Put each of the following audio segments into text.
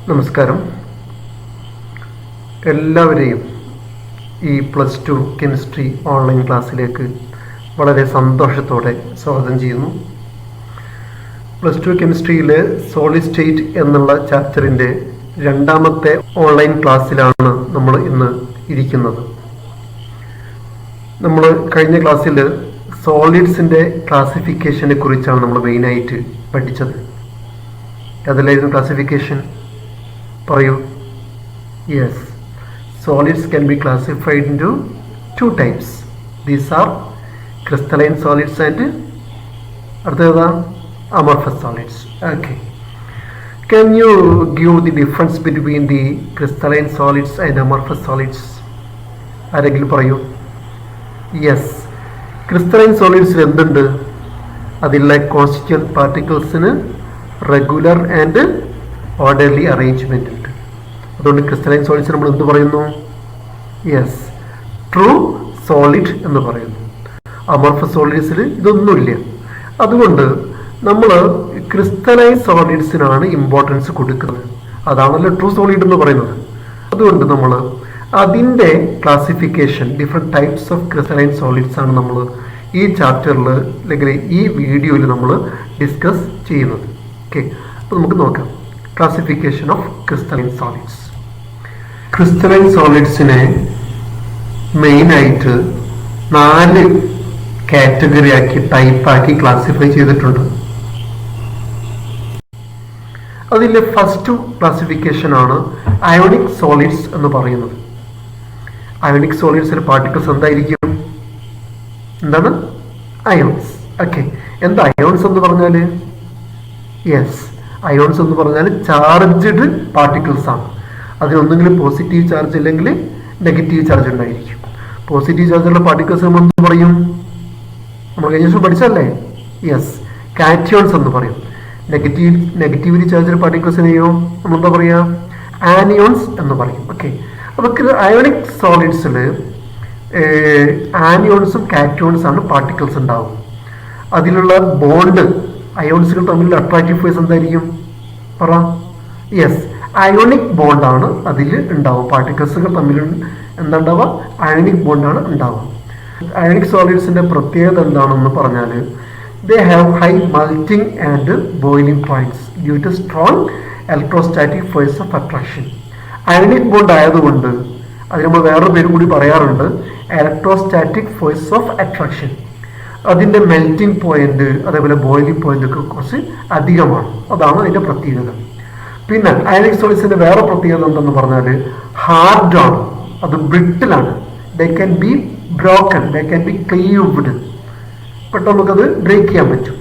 നമസ്കാരം. എല്ലാവരെയും ഈ +2 കെമിസ്ട്രി ഓൺലൈൻ ക്ലാസ്സിലേക്ക് വളരെ സന്തോഷത്തോടെ സ്വാഗതം ചെയ്യുന്നു. +2 കെമിസ്ട്രിയിൽ സോളിഡ് സ്റ്റേറ്റ് എന്നുള്ള ചാപ്റ്ററിൻ്റെ രണ്ടാമത്തെ ഓൺലൈൻ ക്ലാസ്സിലാണ് നമ്മൾ ഇന്ന് ഇരിക്കുന്നത്. നമ്മൾ കഴിഞ്ഞ ക്ലാസ്സിൽ സോളിഡ്സിൻ്റെ ക്ലാസിഫിക്കേഷനെ കുറിച്ചാണ് നമ്മൾ മെയിനായിട്ട് പഠിച്ചത്. അതിലായിരുന്നു ക്ലാസിഫിക്കേഷൻ? പറയൂ. Yes, solids can be classified into two types. These are crystalline solids and amorphous solids. Okay, can you give the difference between the crystalline solids and amorphous solids? ആരെങ്കിലും പറയൂ. യെസ്, ക്രിസ്റ്റലൈൻ സോളിഡ്സിൽ എന്തുണ്ട്? അതിലെ constituent പാർട്ടിക്കിൾസിന് regular and orderly arrangement ഉണ്ട്. അതുകൊണ്ട് crystalline solids നമ്മൾ എന്ത് പറയുന്നു? യെസ്, ട്രൂ സോളിഡ് എന്ന് പറയുന്നു. അമോർഫസ് സോളിഡ്സിൽ ഇതൊന്നുമില്ല. അതുകൊണ്ട് നമ്മൾ ക്രിസ്റ്റലൈൻ സോളിഡ്സിനാണ് ഇമ്പോർട്ടൻസ് കൊടുക്കുന്നത്. അതാണല്ലോ ട്രൂ സോളിഡ് എന്ന് പറയുന്നത്. അതുകൊണ്ട് നമ്മൾ അതിൻ്റെ classification, different types of crystalline solids ആണ് നമ്മൾ ഈ ചാപ്റ്ററിൽ അല്ലെങ്കിൽ ഈ വീഡിയോയിൽ നമ്മൾ ഡിസ്കസ് ചെയ്യുന്നത്. ഓക്കെ, അപ്പോൾ നമുക്ക് നോക്കാം ക്ലാസിഫിക്കേഷൻ ഓഫ് ക്രിസ്റ്റലൈൻ സോളിഡ്സ്. ക്രിസ്റ്റലൈൻ സോളിഡ്സിനെ മെയിനായിട്ട് 4 കാറ്റഗറി ആക്കി, ടൈപ്പാക്കി ക്ലാസിഫൈ ചെയ്തിട്ടുണ്ട്. അതിലെ ഫസ്റ്റ് ക്ലാസിഫിക്കേഷനാണ് അയോണിക് സോളിഡ്സ് എന്ന് പറയുന്നത്. അയോണിക് സോളിഡ്സിലെ പാർട്ടിക്കിൾസ് എന്തായിരിക്കും? എന്താണ്? അയോൺസ്. ഓക്കെ, എന്താ അയോൺസ് എന്ന് പറഞ്ഞാൽ? യെസ്, അയോൺസ് എന്ന് പറഞ്ഞാൽ ചാർജ്ഡ് പാർട്ടിക്കിൾസ് ആണ്. അതിനൊന്നെങ്കിലും പോസിറ്റീവ് ചാർജ് അല്ലെങ്കിൽ നെഗറ്റീവ് ചാർജ് ഉണ്ടായിരിക്കും. പോസിറ്റീവ് ചാർജുള്ള പാർട്ടിക്കിൾസ് നമ്മൾ എന്ത് പറയും? നമ്മൾ കഴിഞ്ഞ ദിവസം പഠിച്ചല്ലേ? യെസ്, കാറ്റിയോൺസ് എന്ന് പറയും. നെഗറ്റീവ്ലി ചാർജുള്ള പാർട്ടിക്കിൾസിനെയോ നമ്മൾ എന്താ പറയുക? ആനിയോൺസ് എന്ന് പറയും. ഓക്കെ, അപ്പോൾ അയോണിക് സോളിഡ്സിൽ ആനിയോൺസും കാറ്റിയോൺസും ആണ് പാർട്ടിക്കിൾസ് ഉണ്ടാവും. അതിലുള്ള ബോണ്ട്, അയോൺസുകൾ തമ്മിലുള്ള അട്രാക്റ്റീവ് ഫോഴ്സ് എന്തായിരിക്കും? പറ. യെസ്, അയോണിക് ബോണ്ടാണ് അതിൽ ഉണ്ടാവും. പാർട്ടിക്കിൾസുകൾ തമ്മിൽ എന്താണ്ടാവുക? അയോണിക് ബോണ്ടാണ് ഉണ്ടാവുക. അയോണിക് സോളിഡ്സിൻ്റെ പ്രത്യേകത എന്താണെന്ന് പറഞ്ഞാൽ, they have high melting and boiling points due to strong electrostatic force of attraction. Ionic bond ആയതുകൊണ്ട് അതിന് നമ്മൾ വേറൊരു പേരും കൂടി പറയാറുണ്ട്, ഇലക്ട്രോസ്റ്റാറ്റിക് ഫോഴ്സ് ഓഫ് അട്രാക്ഷൻ. അതിൻ്റെ മെൽറ്റിംഗ് പോയിന്റ് അതേപോലെ ബോയിലിംഗ് പോയിന്റ് ഒക്കെ കുറച്ച് അധികമാണ്. അതാണ് അതിൻ്റെ പ്രത്യേകത. പിന്നെ അയോണിക് സോളിഡ്സിന്റെ വേറെ പ്രത്യേകത എന്തെന്ന് പറഞ്ഞാൽ ഹാർഡാണ്, അത് ബ്രിട്ടിലാണ്. They can be broken, they can be cleaved. പെട്ടെന്ന് നമുക്കത് ബ്രേക്ക് ചെയ്യാൻ പറ്റും.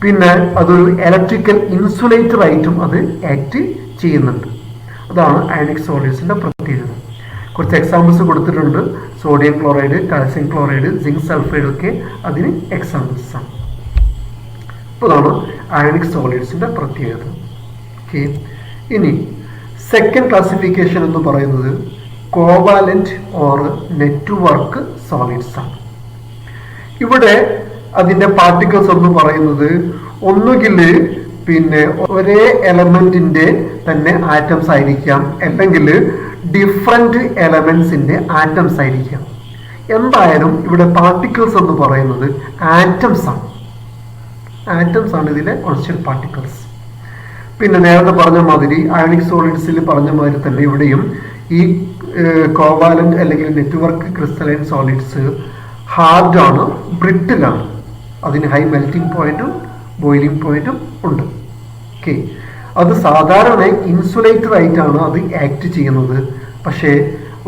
പിന്നെ അതൊരു ഇലക്ട്രിക്കൽ ഇൻസുലേറ്റർ ആയിട്ടും അത് ആക്ട് ചെയ്യുന്നുണ്ട്. അതാണ് അയോണിക് സോളിഡ്സിന്റെ പ്രത്യേകത. കുറച്ച് എക്സാമ്പിൾസ് കൊടുത്തിട്ടുണ്ട്. Sodium chloride, calcium chloride, zinc sulphide ഒക്കെ അതിന് എക്സാമ്പിൾസ് ആണ്. അപ്പോൾ അതാണ് അയോണിക് സോളിഡ്സിന്റെ പ്രത്യേകത. ഓക്കെ, ഇനി സെക്കൻഡ് ക്ലാസിഫിക്കേഷൻ എന്ന് പറയുന്നത് കോവാലന്റ് ഓർ നെറ്റ്വർക്ക് സോളിഡ്സ് ആണ്. ഇവിടെ അതിൻ്റെ പാർട്ടിക്കിൾസ് എന്ന് പറയുന്നത് ഒന്നുകിൽ പിന്നെ ഒരേ എലമെന്റിന്റെ തന്നെ ആറ്റംസ് ആയിരിക്കാം, അല്ലെങ്കിൽ ഡിഫറെന്റ് എലമെന്റ്സിന്റെ ആറ്റംസ് ആയിരിക്കാം. എന്തായാലും ഇവിടെ പാർട്ടിക്കിൾസ് എന്ന് പറയുന്നത് ആറ്റംസ് ആണ്. ആറ്റംസ് ആണ് ഇതിലെ കോൺസ്റ്റന്റ് പാർട്ടിക്കിൾസ്. പിന്നെ നേരത്തെ പറഞ്ഞ മാതിരി അയോണിക് സോളിഡ്സിൽ പറഞ്ഞ മാതിരി തന്നെ ഇവിടെയും ഈ കോവാലന്റ് അല്ലെങ്കിൽ നെറ്റ്വർക്ക് ക്രിസ്റ്റലൈൻ സോളിഡ്സ് ഹാർഡാണ്, ബ്രിട്ടിലാണ്. അതിന് ഹൈ മെൽറ്റിംഗ് പോയിന്റും ബോയിലിംഗ് പോയിന്റും ഉണ്ട്. ഓക്കെ, അത് സാധാരണ ഇൻസുലേറ്റർ ആയിട്ടാണ് അത് ആക്ട് ചെയ്യുന്നത്. പക്ഷേ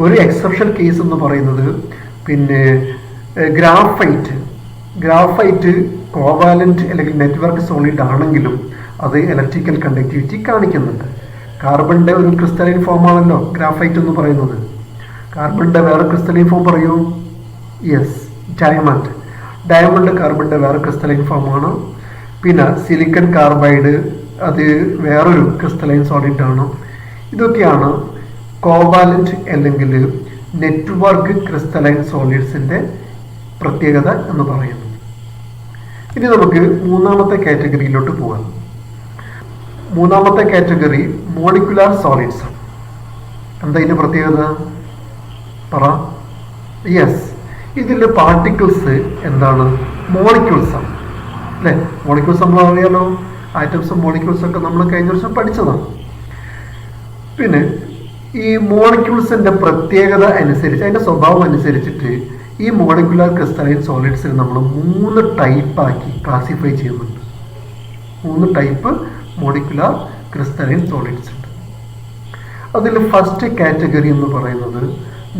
ഒരു എക്സെപ്ഷൻ കേസ് എന്ന് പറയുന്നത് പിന്നെ ഗ്രാഫൈറ്റ് കോവാലന്റ് അല്ലെങ്കിൽ നെറ്റ്വർക്ക് സോളിഡ് ആണെങ്കിലും അത് ഇലക്ട്രിക്കൽ കണ്ടക്ടിവിറ്റി കാണിക്കുന്നുണ്ട്. കാർബണിന്റെ ഒരു ക്രിസ്റ്റലൈൻ ഫോം ആണല്ലോ ഗ്രാഫൈറ്റ് എന്ന് പറയുന്നത്. കാർബണിന്റെ വേറെ ക്രിസ്റ്റലൈൻ ഫോം പറയൂ. യെസ്, ഡയമണ്ട് കാർബണിന്റെ വേറെ ക്രിസ്റ്റലൈൻ ഫോമാണ്. പിന്നെ സിലിക്കൺ കാർബൈഡ്, അത് വേറൊരു ക്രിസ്റ്റലൈൻ സോളിഡ് ആണ്. ഇതൊക്കെയാണ് കോവാലന്റ് അല്ലെങ്കിൽ നെറ്റ്വർക്ക് ക്രിസ്റ്റലൈൻ സോളിഡ്സിന്റെ പ്രത്യേകത എന്ന് പറയുന്നത്. ഇനി നമുക്ക് മൂന്നാമത്തെ കാറ്റഗറിയിലോട്ട് പോകാം. മൂന്നാമത്തെ കാറ്റഗറി മോളിക്കുലാർ സോളിഡ്സ്. എന്താ ഇതിന്റെ പ്രത്യേകത പറ? യെസ്, ഇതിൽ പാർട്ടിക്കിൾസ് എന്താണ്? മോളിക്യൂൾസ് ആണ് അല്ലേ? മോളിക്യൂൾസ് നമ്മൾ അറിയാലോ, ആറ്റംസും മോളിക്യൂൾസും ഒക്കെ നമ്മൾ കഴിഞ്ഞ വർഷം പഠിച്ചതാണ്. പിന്നെ ഈ മോളിക്യൂൾസിന്റെ പ്രത്യേകത അനുസരിച്ച്, അതിന്റെ സ്വഭാവം അനുസരിച്ചിട്ട് ഈ മോളിക്കുലാർ ക്രിസ്റ്റലൈൻ സോളിഡ്സിനെ നമ്മൾ 3 ടൈപ്പാക്കി ക്ലാസിഫൈ ചെയ്യുന്നുണ്ട്. 3 ടൈപ്പ് മോളിക്കുലാർ ക്രിസ്റ്റലൈൻ സോളിഡ്സ് ഉണ്ട്. അതിൽ ഫസ്റ്റ് കാറ്റഗറി എന്ന് പറയുന്നത്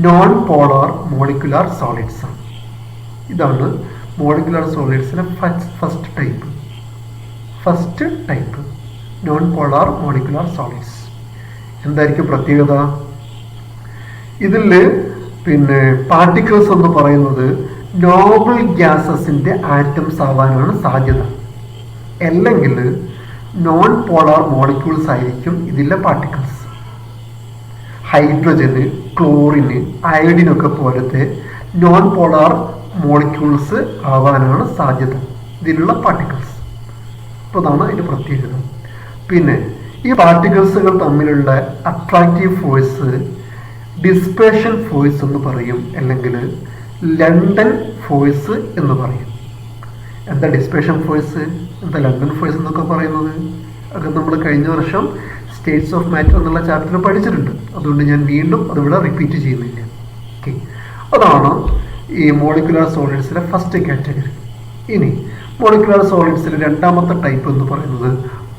നോൺ പോളാർ മോളിക്കുലാർ സോളിഡ്സ് ആണ്. ഇതാണ് മോളിക്കുലാർ സോളിഡ്സിലെ first type non polar molecular solids. എന്തായിരിക്കും പ്രത്യേകത? ഇതിൽ പിന്നെ പാർട്ടിക്കിൾസ് എന്ന് പറയുന്നത് നോബിൾ ഗ്യാസസിന്റെ ആറ്റംസ് ആവാനാണ് സാധ്യത. അല്ലെങ്കിൽ നോൺ പോളാർ മോളിക്യൂൾസ് ആയിരിക്കും ഇതിലെ പാർട്ടിക്കിൾസ്. ഹൈഡ്രജന്, ക്ലോറിന്, അയഡിനൊക്കെ പോലത്തെ നോൺ പോളാർ മോളിക്യൂൾസ് ആവാനാണ് സാധ്യത ഇതിലുള്ള പാർട്ടിക്കിൾസ്. അപ്പോൾ അതാണ് അതിൻ്റെ പ്രത്യേകത. പിന്നെ ഈ പാർട്ടിക്കിൾസുകൾ തമ്മിലുള്ള അട്രാക്റ്റീവ് ഫോഴ്സ് ഡിസ്പേർഷൻ ഫോഴ്സ് എന്ന് പറയും, അല്ലെങ്കിൽ ലണ്ടൻ ഫോഴ്സ് എന്ന് പറയും. എന്താ ഡിസ്പേർഷൻ ഫോഴ്സ്, എന്താ ലണ്ടൻ ഫോഴ്സ് എന്നൊക്കെ പറയുന്നത്? അത് നമ്മൾ കഴിഞ്ഞ വർഷം സ്റ്റേറ്റ്സ് ഓഫ് മാറ്റർ എന്നുള്ള ചാപ്റ്റർ പഠിച്ചിട്ടുണ്ട്. അതുകൊണ്ട് ഞാൻ വീണ്ടും അതിവിടെ റിപ്പീറ്റ് ചെയ്യുന്നില്ല. ഓക്കെ, അതാണ് ഈ മോളിക്കുലാർ സോളിഡ്സിലെ ഫസ്റ്റ് കാറ്റഗറി. ഇനി മോളിക്കുലാർ സോളിഡ്സിലെ രണ്ടാമത്തെ ടൈപ്പ് എന്ന് പറയുന്നത്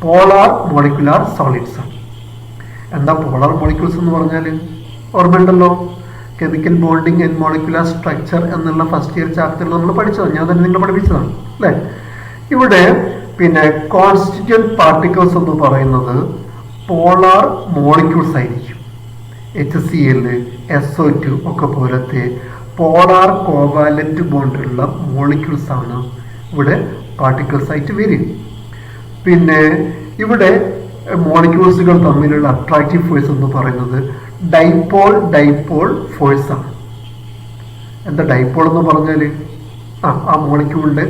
പോളാർ മോളിക്കുലാർ സോളിഡ്സ് ആണ്. എന്താ പോളാർ മോളിക്യൂൾസ് എന്ന് പറഞ്ഞാൽ? ഓർമ്മയുണ്ടല്ലോ, chemical bonding and molecular structure എന്നുള്ള ഫസ്റ്റ് ഇയർ ചാപ്റ്ററിൽ നമ്മൾ പഠിച്ചതാണ്. ഞാൻ തന്നെ നിങ്ങളെ പഠിപ്പിച്ചതാണ് അല്ലേ? ഇവിടെ പിന്നെ കോൺസ്റ്റിറ്റ്യൂന്റ് പാർട്ടിക്കിൾസ് എന്ന് പറയുന്നത് പോളാർ മോളിക്യൂൾസ് ആയിരിക്കും. HCl, SO2 ഒക്കെ പോലത്തെ പോളാർ കോവാലന്റ് ബോണ്ടുള്ള മോളിക്യൂൾസ് ആണ് ഇവിടെ പാർട്ടിക്കിൾസ് ആയിട്ട് വരും. പിന്നെ ഇവിടെ മോളിക്യൂൾസുകൾ തമ്മിലുള്ള അട്രാക്റ്റീവ് ഫോഴ്സ് എന്ന് പറയുന്നത് ഡൈപോൾ ഫോഴ്സ് ആണ്. എന്താ ഡൈപോൾ എന്ന് പറഞ്ഞാൽ? ആ മോളിക്യൂളിന്റെ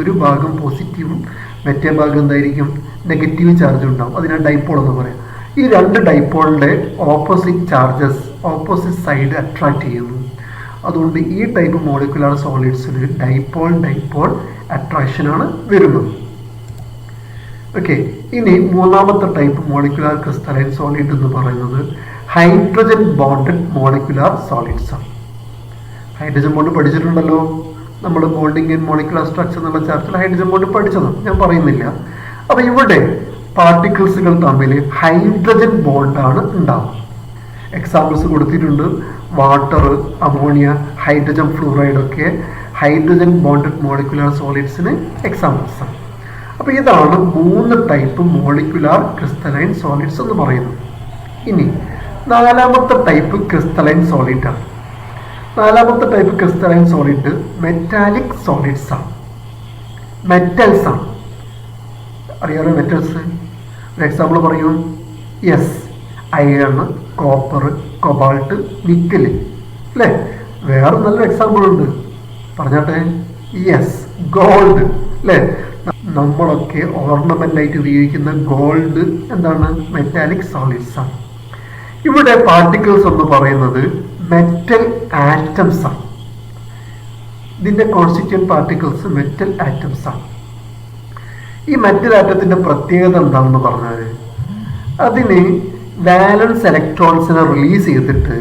ഒരു ഭാഗം പോസിറ്റീവും മറ്റേ ഭാഗം എന്തായിരിക്കും? നെഗറ്റീവ് ചാർജ് ഉണ്ടാവും. അതിനാണ് ഡൈപോൾ എന്ന് പറയാം. ഈ 2 ഡൈപോളിന്റെ opposite charges opposite side attract ചെയ്യുന്നു. അതുകൊണ്ട് ഈ ടൈപ്പ് മോളിക്കുലാർ സോളിഡ്സിൽ ഡൈപോൾ അട്രാക്ഷൻ ആണ് വരുന്നത്. ഓക്കെ, ഇനി മൂന്നാമത്തെ ടൈപ്പ് മോളിക്കുലാർ ക്രിസ്റ്റലൈൻ സോളിഡ് എന്ന് പറയുന്നത് ഹൈഡ്രജൻ ബോണ്ടഡ് മോളിക്കുലാർ സോളിഡ്സ് ആണ്. ഹൈഡ്രജൻ ബോണ്ട് പഠിച്ചിട്ടുണ്ടല്ലോ നമ്മൾ, ബോണ്ടിങ് ആൻഡ് മോളിക്കുലാർ സ്ട്രക്ചർ എന്നുള്ള ചാപ്റ്ററിൽ ഹൈഡ്രജൻ ബോണ്ട് പഠിച്ചതാണ്, ഞാൻ പറയുന്നില്ല. അപ്പൊ ഇവിടെ പാർട്ടിക്കിൾസുകൾ തമ്മിൽ ഹൈഡ്രജൻ ബോണ്ടാണ് ഉണ്ടാവുക. എക്സാമ്പിൾസ് കൊടുത്തിട്ടുണ്ട്. വാട്ടർ, അമോണിയ, ഹൈഡ്രജൻ ഫ്ലൂറൈഡ് ഒക്കെ ഹൈഡ്രജൻ ബോണ്ടഡ് മോളിക്കുലാർ സോളിഡ്സിന് എക്സാമ്പിൾസ് ആണ്. അപ്പൊ ഇതാണ് 3 ടൈപ്പ് മോളിക്കുലാർ ക്രിസ്റ്റലൈൻ സോളിഡ്സ് എന്ന് പറയുന്നത്. ഇനി നാലാമത്തെ ടൈപ്പ് ക്രിസ്റ്റലൈൻ സോളിഡ് ആണ്. നാലാമത്തെ type crystalline solid metallic solids ആണ്, മെറ്റൽസ് ആണ്. അറിയാലോ മെറ്റൽസ്? ഒരു എക്സാമ്പിൾ പറയൂ. Yes, iron, copper, cobalt, nickel അല്ലേ? വേറെ നല്ല എക്സാമ്പിൾ ഉണ്ട്, പറഞ്ഞാട്ടെ. യെസ്, ഗോൾഡ് അല്ലേ? നമ്മളൊക്കെ ഓർണമെന്റ് ആയിട്ട് ഉപയോഗിക്കുന്ന ഗോൾഡ് എന്താണ്? മെറ്റാലിക് സോളിഡ്സ് ആണ്. ഇവിടെ പാർട്ടിക്കിൾസ് എന്ന് പറയുന്നത് മെറ്റൽ ആറ്റംസ് ആണ്. ഇതിന്റെ കോൺസ്റ്റിറ്റ്യൂന്റ് പാർട്ടിക്കിൾസ് മെറ്റൽ ആറ്റംസ് ആണ്. ഈ മെറ്റൽ ആറ്റത്തിന്റെ പ്രത്യേകത എന്താണെന്ന് പറഞ്ഞാൽ, അതിന് വാലൻസ് ഇലക്ട്രോൺസിനെ റിലീസ് ചെയ്തിട്ട്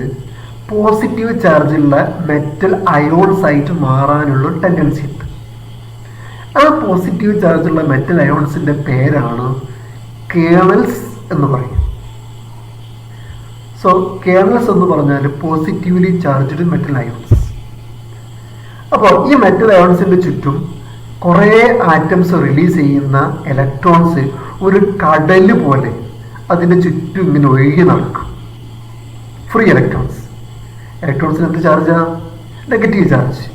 പോസിറ്റീവ് ചാർജുള്ള മെറ്റൽ അയോൺസ് ആയിട്ട് മാറാനുള്ള ടെൻഡൻസി ഉണ്ട്. ആ പോസിറ്റീവ് ചാർജുള്ള മെറ്റൽ അയോൺസിന്റെ പേരാണ് കേർണൽസ് എന്ന് പറയും. സോ കേർണൽസ് എന്ന് പറഞ്ഞാൽ പോസിറ്റീവ്ലി ചാർജ്ഡ് മെറ്റൽ അയോൺസ്. അപ്പോൾ ഈ മെറ്റൽ അയോൺസിന്റെ ചുറ്റും കുറേ ആറ്റംസ് റിലീസ് ചെയ്യുന്ന ഇലക്ട്രോൺസ് ഒരു കടല് പോലെ അതിന്റെ ചുറ്റും ഇങ്ങനെ ഒഴുകി നടക്കും. Free electrons. ഇലക്ട്രോൺസിന് എന്ത് ചാർജാ? Negative charge.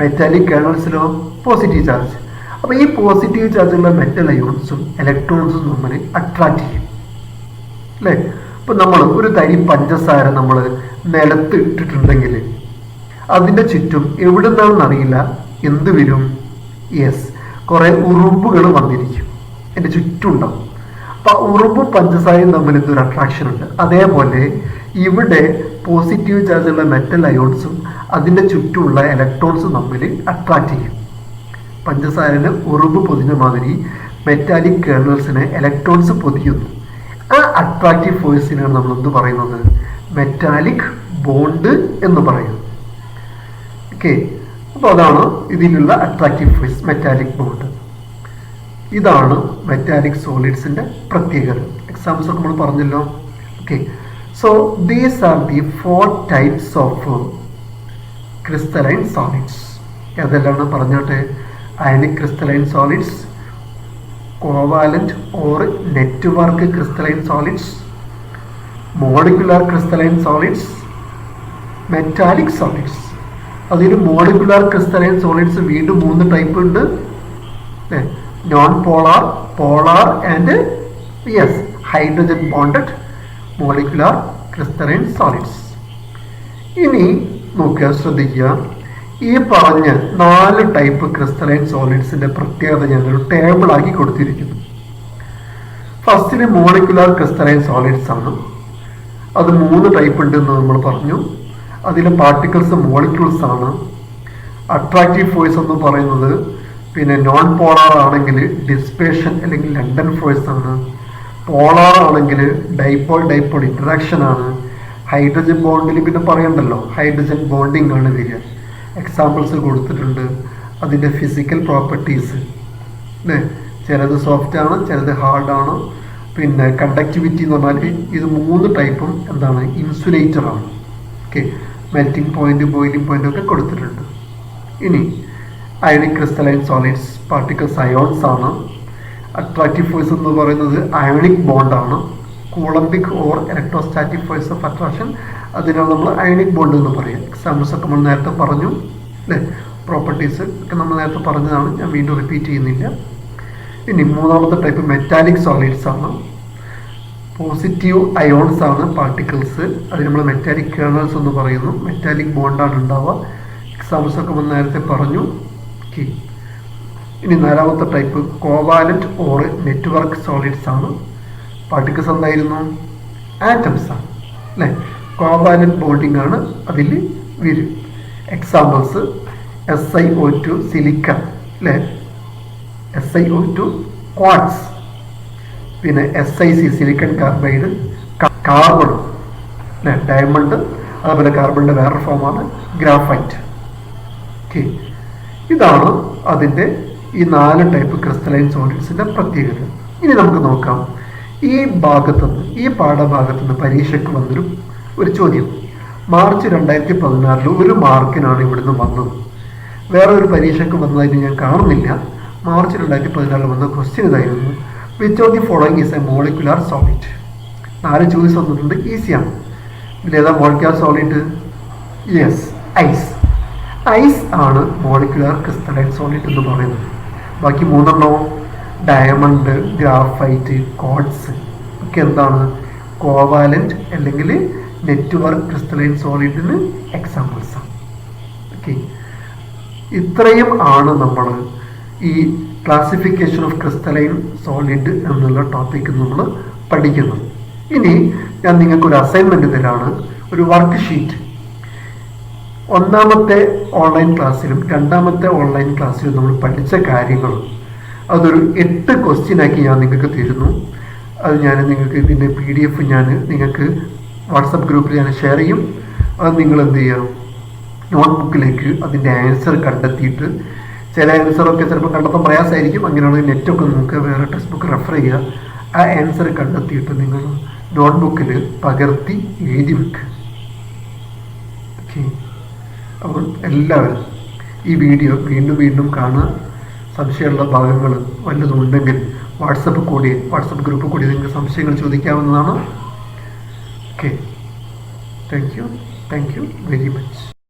മെറ്റാലിക് കേർണൽസിലോ പോസിറ്റീവ് ചാർജ്. അപ്പോൾ ഈ പോസിറ്റീവ് ചാർജുള്ള മെറ്റൽ അയോൺസും ഇലക്ട്രോൺസും നമ്മൾ അട്രാക്ട് ചെയ്യും അല്ലേ? ഇപ്പം നമ്മൾ ഒരു തരി പഞ്ചസാര നമ്മൾ നിലത്ത് ഇട്ടിട്ടുണ്ടെങ്കിൽ അതിൻ്റെ ചുറ്റും എവിടെ നിന്നാണെന്ന് അറിയില്ല എന്ത് വരും? യെസ്, കുറേ ഉറുമ്പുകൾ വന്നിരിക്കും, എൻ്റെ ചുറ്റും ഉണ്ടാവും. ഉറുമ്പും പഞ്ചസാരയും തമ്മിൽ എന്തൊരു അട്രാക്ഷൻ ഉണ്ട്. അതേപോലെ ഇവിടെ പോസിറ്റീവ് ചാർജുള്ള മെറ്റൽ അയോൺസും അതിൻ്റെ ചുറ്റുമുള്ള ഇലക്ട്രോൺസും തമ്മിൽ അട്രാക്റ്റ് ചെയ്യും. പഞ്ചസാരന് ഉറുമ്പ് പൊതിഞ്ഞ മാതിരി മെറ്റാലിക് കേർണൽസിനെ ഇലക്ട്രോൺസ് പൊതിയുന്നു. ആ അട്രാക്റ്റീവ് ഫോഴ്സിനാണ് നമ്മൾ എന്ത് പറയുന്നത്? മെറ്റാലിക് ബോണ്ട് എന്ന് പറയുന്നു. ഓക്കെ, അപ്പോൾ അതാണ് ഇതിലുള്ള അട്രാക്റ്റീവ് ഫോഴ്സ്, മെറ്റാലിക് ബോണ്ട്. ഇതാണ് മെറ്റാലിക് സോളിഡ്സിൻ്റെ പ്രത്യേകത. എക്സാമ്പിൾസ് ഒക്കെ നമ്മൾ പറഞ്ഞല്ലോ. Okay, so these are the 4 types of crystalline solids. ഏതെല്ലാം പറഞ്ഞോട്ടെ? Ionic crystalline solids, covalent or network crystalline solids, molecular crystalline solids, metallic solids. അതിൽ മോളിക്കുലാർ ക്രിസ്റ്റലൈൻ സോളിഡ്സ് വീണ്ടും 3 type ഉണ്ട്. Non polar, polar and hydrogen bonded molecular crystalline solids. ഇനി നോക്കുക, ശ്രദ്ധിക്കുക. ഈ പറഞ്ഞ 4 ടൈപ്പ് ക്രിസ്റ്റലൈൻ സോളിഡ്സിന്റെ പ്രത്യേകത ഞങ്ങൾ ടേബിളാക്കി കൊടുത്തിരിക്കുന്നു. ഫസ്റ്റിന് മോളിക്കുലാർ ക്രിസ്റ്റലൈൻ സോളിഡ്സ് ആണ്. അത് 3 ടൈപ്പ് ഉണ്ടെന്ന് നമ്മൾ പറഞ്ഞു. അതിലെ പാർട്ടിക്കിൾസ് മോളിക്യൂൾസ് ആണ്. അട്രാക്റ്റീവ് ഫോഴ്സ് എന്ന് പറയുന്നത് പിന്നെ നോൺ പോളാർ ആണെങ്കിൽ ഡിസ്പേഷൻ അല്ലെങ്കിൽ ലണ്ടൻ ഫോഴ്സ് ആണ്. പോളാർ ആണെങ്കിൽ ഡൈപോൾ ഡൈപോൾ ഇന്ററാക്ഷൻ ആണ്. ഹൈഡ്രജൻ ബോണ്ടിൽ പിന്നെ പറയണ്ടല്ലോ, ഹൈഡ്രജൻ ബോണ്ടിങ് ആണ് വരിക. എക്സാമ്പിൾസ് കൊടുത്തിട്ടുണ്ട്. അതിൻ്റെ ഫിസിക്കൽ പ്രോപ്പർട്ടീസ് അല്ലേ, ചിലത് സോഫ്റ്റ് ആണ്, ചിലത് ഹാർഡാണ്. പിന്നെ കണ്ടക്ടിവിറ്റി എന്ന് പറഞ്ഞാൽ ഇത് 3 ടൈപ്പും എന്താണ്? ഇൻസുലേറ്റർ ആണ്. Okay, melting point, boiling point ഒക്കെ കൊടുത്തിട്ടുണ്ട്. ഇനി ionic crystalline solids particles ions ആണ്. അട്രാക്റ്റീവ് ഫോഴ്സ് എന്ന് പറയുന്നത് അയോണിക് ബോണ്ടാണ്. Coulombic or electrostatic force of attraction, അതിനാണ് നമ്മൾ അയോണിക് ബോണ്ട് എന്ന് പറയുക. എക്സാമ്പിൾസ് ഒക്കെ നമ്മൾ നേരത്തെ പറഞ്ഞു അല്ലേ, പ്രോപ്പർട്ടീസ് ഒക്കെ നമ്മൾ നേരത്തെ പറഞ്ഞതാണ്, ഞാൻ വീണ്ടും റിപ്പീറ്റ് ചെയ്യുന്നില്ല. ഇനി 3ാമത്തെ ടൈപ്പ് മെറ്റാലിക് സോളിഡ്സ് ആണ്. പോസിറ്റീവ് അയോൺസ് ആണ് പാർട്ടിക്കിൾസ്, അത് നമ്മൾ മെറ്റാലിക് കേർണൽസ് എന്ന് പറയുന്നു. മെറ്റാലിക് ബോണ്ടാണ് ഉണ്ടാവുക. എക്സാമ്പിൾസ് ഒക്കെ നമ്മൾ നേരത്തെ പറഞ്ഞു. ഇനി 4ാമത്തെ type covalent or network solids ആണ്. പാർട്ടിക്കിൾസ് എന്തായിരുന്നു? ആറ്റംസ് ആണ് അല്ലേ. കോവാലന്റ് ബോണ്ടിങ് ആണ് അതിൽ വരും. എക്സാമ്പിൾസ് SiO2 സിലിക്ക അല്ലേ, SiO2 ക്വാർട്സ്, പിന്നെ SiC സിലിക്കൺ കാർബൈഡ്, കാർബൺ അല്ലേ, ഡയമണ്ട്. അതുപോലെ കാർബണിൻ്റെ വേറൊരു ഫോമാണ് ഗ്രാഫൈറ്റ്. ഓക്കെ, ഇതാണ് അതിൻ്റെ ഈ 4 ടൈപ്പ് ക്രിസ്റ്റലൈൻ സോളിഡ്സിൻ്റെ പ്രത്യേകത. ഇനി നമുക്ക് നോക്കാം, ഈ ഭാഗത്തുനിന്ന്, ഈ പാഠഭാഗത്തുനിന്ന് പരീക്ഷയ്ക്ക് വന്നൊരു ചോദ്യം. മാർച്ച് 2016 1 മാർക്കിനാണ് ഇവിടുന്ന് വന്നത്. വേറെ ഒരു പരീക്ഷയ്ക്ക് വന്നതായിട്ട് ഞാൻ കാണുന്നില്ല. മാർച്ച് 2014 വന്ന ക്വസ്റ്റ്യൻ ഇതായിരുന്നു: which of the following is a molecular solid? 4 choice വന്നിട്ടുണ്ട്, ഈസിയാണ്. ഇതിലേതാ molecular solid? Yes, ice. Ice ആണ് മോളിക്കുലാർ ക്രിസ്റ്റലൈൻ സോളിഡ് എന്ന് പറയുന്നത്. ബാക്കി 3 ഡയമണ്ട്, ഗ്രാഫൈറ്റ്, ക്വാർട്സ് ഒക്കെ എന്താണ്? കോവാലന്റ് അല്ലെങ്കിൽ നെറ്റ്വർക്ക് ക്രിസ്റ്റലൈൻ സോളിഡിന് എക്സാമ്പിൾസ് ആണ്. ഓക്കെ, ഇത്രയും ആണ് നമ്മൾ ഈ ക്ലാസിഫിക്കേഷൻ ഓഫ് ക്രിസ്റ്റലൈൻ സോളിഡ് എന്നുള്ള ടോപ്പിക്ക് നമ്മൾ പഠിക്കുന്നത്. ഇനി ഞാൻ നിങ്ങൾക്കൊരു അസൈൻമെന്റ് തരാണ്, ഒരു വർക്ക് ഷീറ്റ്. 1ാമത്തെ ഓൺലൈൻ ക്ലാസ്സിലും 2ാമത്തെ ഓൺലൈൻ ക്ലാസ്സിലും നമ്മൾ പഠിച്ച കാര്യങ്ങൾ അതൊരു 8 ക്വസ്റ്റ്യനാക്കി ഞാൻ നിങ്ങൾക്ക് തരുന്നു. അത് ഞാൻ നിങ്ങൾക്ക് ഇതിൻ്റെ PDF ഞാൻ നിങ്ങൾക്ക് വാട്സപ്പ് ഗ്രൂപ്പിൽ ഞാൻ ഷെയർ ചെയ്യും. അത് നിങ്ങൾ എന്ത് ചെയ്യുക, നോട്ട്ബുക്കിലേക്ക് അതിൻ്റെ ആൻസർ കണ്ടെത്തിയിട്ട്, ചില ആൻസറൊക്കെ ചിലപ്പോൾ കണ്ടെത്താൻ പ്രയാസമായിരിക്കും, അങ്ങനെയാണെങ്കിൽ നെറ്റൊക്കെ നോക്കുക, വേറെ ടെക്സ്റ്റ് ബുക്ക് റെഫർ ചെയ്യുക. ആ ആൻസർ കണ്ടെത്തിയിട്ട് നിങ്ങൾ നോട്ട്ബുക്കിൽ പകർത്തി എഴുതി വെക്കുക. ഓക്കെ, അപ്പോൾ എല്ലാവരും ഈ വീഡിയോ വീണ്ടും വീണ്ടും കാണുക. സംശയമുള്ള ഭാഗങ്ങൾ വല്ലതും ഉണ്ടെങ്കിൽ വാട്സപ്പ് ഗ്രൂപ്പ് കൂടി നിങ്ങൾക്ക് സംശയങ്ങൾ ചോദിക്കാവുന്നതാണ്. Okay, thank you very much.